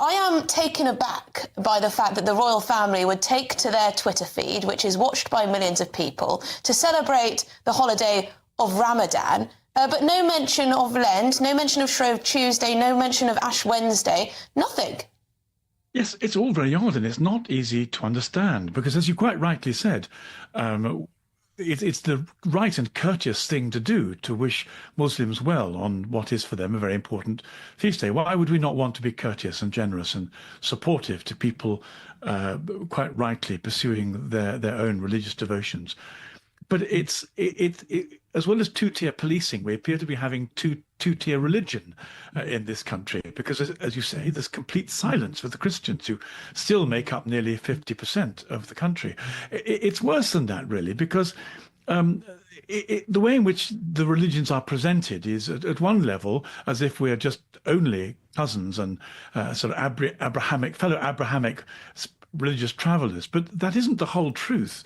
I am taken aback by the fact that the royal family would take to their Twitter feed, which is watched by millions of people, to celebrate the holiday of Ramadan, but no mention of Lent, no mention of Shrove Tuesday, no mention of Ash Wednesday, nothing. Yes, it's all very odd, and it's not easy to understand because, as you quite rightly said, it's the right and courteous thing to do to wish Muslims well on what is for them a very important feast day. Why would we not want to be courteous and generous and supportive to people quite rightly pursuing their own religious devotions? But it's as well as two-tier policing, we appear to be having two-tier religion in this country, because as you say, there's complete silence for the Christians, who still make up nearly 50% of the country. It's worse than that, really, because the way in which the religions are presented is at one level as if we're just only cousins and sort of fellow Abrahamic religious travelers, but that isn't the whole truth.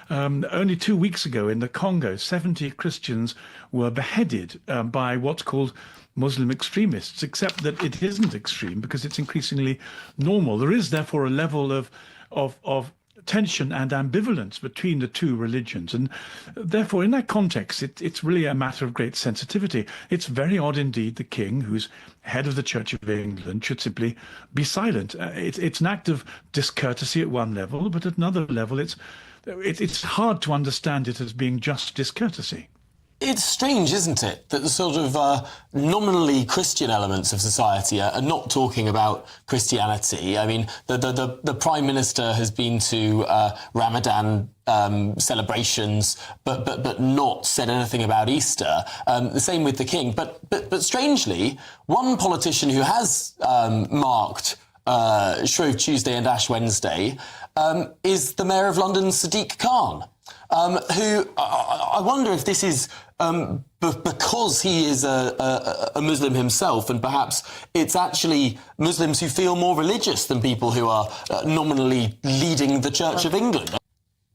Only 2 weeks ago in the Congo, 70 Christians were beheaded by what's called Muslim extremists, except that it isn't extreme because it's increasingly normal. There is therefore a level of tension and ambivalence between the two religions. And therefore, in that context, it's really a matter of great sensitivity. It's very odd indeed the king, who's head of the Church of England, should simply be silent. It's an act of discourtesy at one level, but at another level, it's hard to understand it as being just discourtesy. It's strange, isn't it, that the sort of nominally Christian elements of society are not talking about Christianity. I mean, the Prime Minister has been to Ramadan celebrations, but not said anything about Easter. The same with the King. But strangely, one politician who has marked Shrove Tuesday and Ash Wednesday is the Mayor of London, Sadiq Khan, who I wonder if this is because he is a Muslim himself, and perhaps it's actually Muslims who feel more religious than people who are nominally leading the Church of England.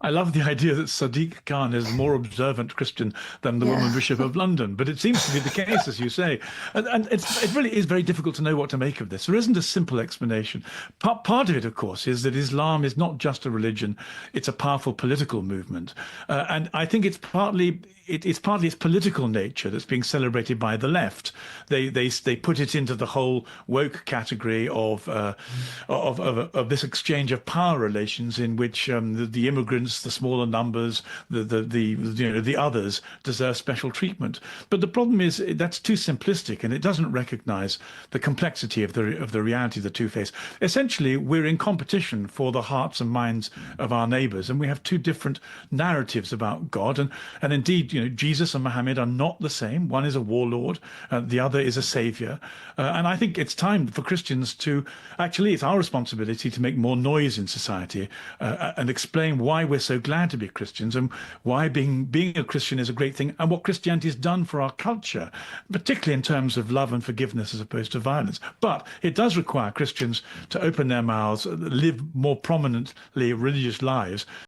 I love the idea that Sadiq Khan is a more observant Christian than the woman Bishop of London, but it seems to be the case, as you say. And it really is very difficult to know what to make of this. There isn't a simple explanation. Part of it, of course, is that Islam is not just a religion, it's a powerful political movement. And I think it's partly its political nature that's being celebrated by the left. They put it into the whole woke category of this exchange of power relations in which the immigrants, the smaller numbers, the others deserve special treatment. But the problem is that's too simplistic, and it doesn't recognise the complexity of the reality the two face. Essentially, we're in competition for the hearts and minds of our neighbours, and we have two different narratives about God. And indeed, Jesus and Muhammad are not the same. One is a warlord, the other is a saviour. And I think it's time for Christians to it's our responsibility to make more noise in society and explain why we're so glad to be Christians and why being a Christian is a great thing, and what Christianity has done for our culture, particularly in terms of love and forgiveness as opposed to violence. But it does require Christians to open their mouths, live more prominently religious lives,